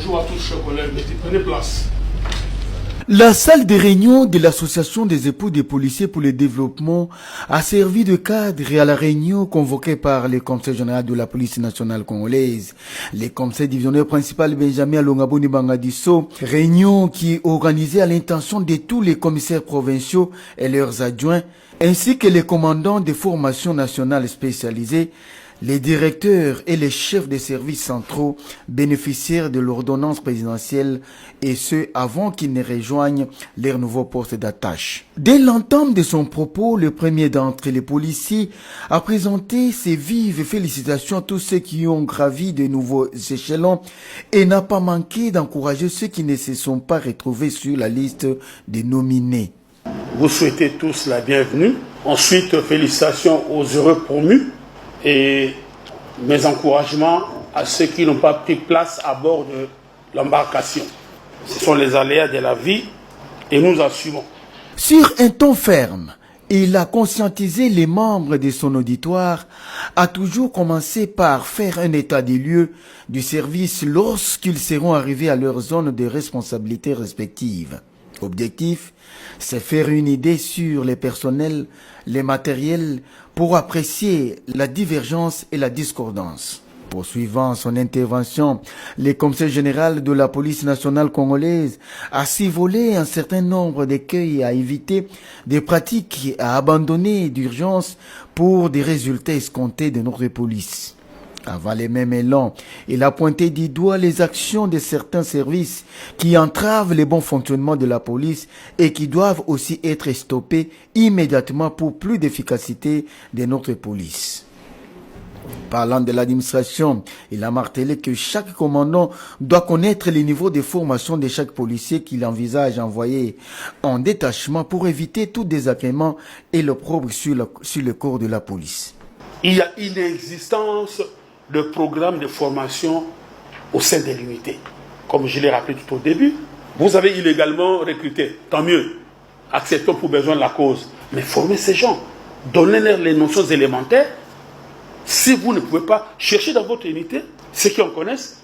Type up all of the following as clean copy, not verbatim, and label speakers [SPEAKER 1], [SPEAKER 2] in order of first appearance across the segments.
[SPEAKER 1] Bonjour à tous, chers collègues. Prenez place.
[SPEAKER 2] La salle de réunion de l'Association des époux des policiers pour le développement a servi de cadre à la réunion convoquée par le Conseil général de la police nationale congolaise. Le conseil divisionnaire principal Benjamin Alongaboni Bangadiso, réunion qui est organisée à l'intention de tous les commissaires provinciaux et leurs adjoints, ainsi que les commandants des formations nationales spécialisées, les directeurs et les chefs des services centraux bénéficiaires de l'ordonnance présidentielle et ce avant qu'ils ne rejoignent leur nouveau poste d'attache. Dès l'entame de son propos, le premier d'entre les policiers a présenté ses vives félicitations à tous ceux qui ont gravi de nouveaux échelons et n'a pas manqué d'encourager ceux qui ne se sont pas retrouvés sur la liste des nominés.
[SPEAKER 1] Vous souhaitez tous la bienvenue. Ensuite, félicitations aux heureux promus. Et mes encouragements à ceux qui n'ont pas pris place à bord de l'embarcation. Ce sont les aléas de la vie et nous assumons.
[SPEAKER 2] Sur un ton ferme, il a conscientisé les membres de son auditoire à toujours commencer par faire un état des lieux du service lorsqu'ils seront arrivés à leur zone de responsabilité respective. Objectif, c'est faire une idée sur les personnels, les matériels pour apprécier la divergence et la discordance. Poursuivant son intervention, le commissaire général de la police nationale congolaise a survolé un certain nombre d'écueils à éviter, des pratiques à abandonner d'urgence pour des résultats escomptés de notre police. Avant les mêmes élans, il a pointé du doigt les actions de certains services qui entravent le bon fonctionnement de la police et qui doivent aussi être stoppés immédiatement pour plus d'efficacité de notre police. Parlant de l'administration, il a martelé que chaque commandant doit connaître les niveaux de formation de chaque policier qu'il envisage envoyer en détachement pour éviter tout désagrément et l'opprobre sur le corps de la police.
[SPEAKER 1] Il y a inexistence de programme de formation au sein de l'unité. Comme je l'ai rappelé tout au début, vous avez illégalement recruté, tant mieux, acceptons pour besoin de la cause, mais formez ces gens, donnez-leur les notions élémentaires. Si vous ne pouvez pas chercher dans votre unité ceux qui en connaissent,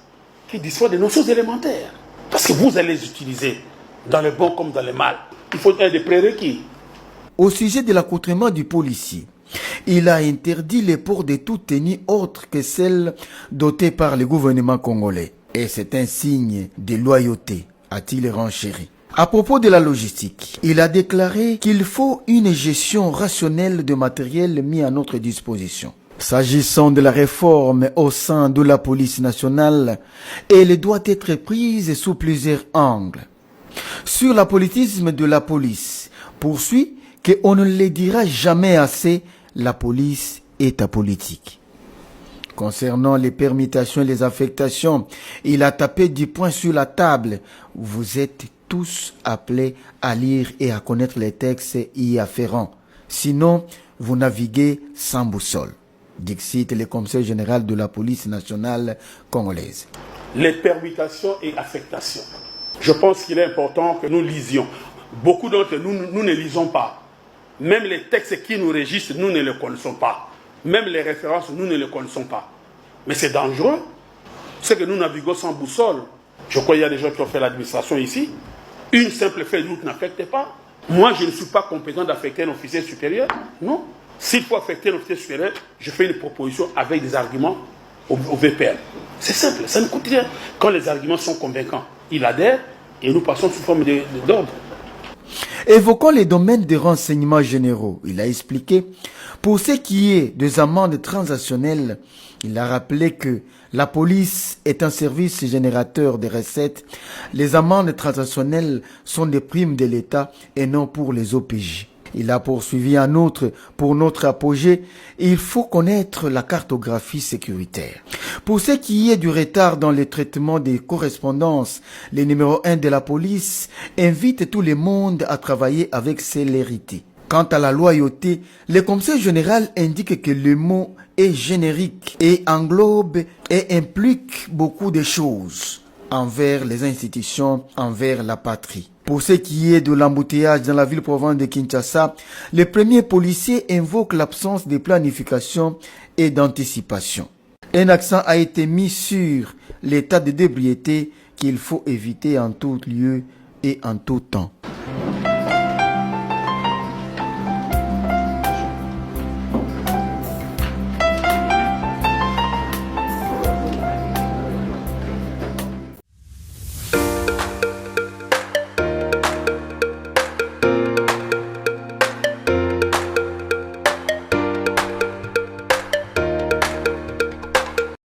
[SPEAKER 1] qui disposent des notions élémentaires, parce que vous allez les utiliser dans le bon comme dans le mal. Il faut des prérequis.
[SPEAKER 2] Au sujet de l'accoutrement du policier, il a interdit le port de toute tenue autre que celle dotée par le gouvernement congolais. Et c'est un signe de loyauté, a-t-il renchéri. À propos de la logistique, il a déclaré qu'il faut une gestion rationnelle de matériel mis à notre disposition. S'agissant de la réforme au sein de la police nationale, elle doit être prise sous plusieurs angles. Sur l'apolitisme de la police, poursuit qu'on ne le dira jamais assez, la police est apolitique. Concernant les permutations et les affectations, il a tapé du poing sur la table. Vous êtes tous appelés à lire et à connaître les textes y afférents. Sinon, vous naviguez sans boussole. Dixit le commissaire général de la police nationale congolaise.
[SPEAKER 1] Les permutations et affectations. Je pense qu'il est important que nous lisions. Beaucoup d'entre nous ne lisons pas. Même les textes qui nous régissent, nous ne les connaissons pas. Même les références, nous ne les connaissons pas. Mais c'est dangereux. C'est que nous naviguons sans boussole. Je crois qu'il y a des gens qui ont fait l'administration ici. Une simple feuille de route n'affecte pas. Moi, je ne suis pas compétent d'affecter un officier supérieur. Non. S'il faut affecter un officier supérieur, je fais une proposition avec des arguments au VPN. C'est simple, ça ne coûte rien. Quand les arguments sont convaincants, il adhère et nous passons sous forme d'ordre.
[SPEAKER 2] Évoquant les domaines des renseignements généraux, il a expliqué, pour ce qui est des amendes transactionnelles, il a rappelé que la police est un service générateur de recettes. Les amendes transactionnelles sont des primes de l'État et non pour les OPJ. Il a poursuivi en outre, pour notre apogée, il faut connaître la cartographie sécuritaire. Pour ce qui est du retard dans le traitement des correspondances, le numéro 1 de la police invite tout le monde à travailler avec célérité. Quant à la loyauté, le commissaire général indique que le mot est générique et englobe et implique beaucoup de choses envers les institutions, envers la patrie. Pour ce qui est de l'embouteillage dans la ville-province de Kinshasa, le premier policier invoque l'absence de planification et d'anticipation. Un accent a été mis sur l'état de d'ébriété qu'il faut éviter en tout lieu et en tout temps.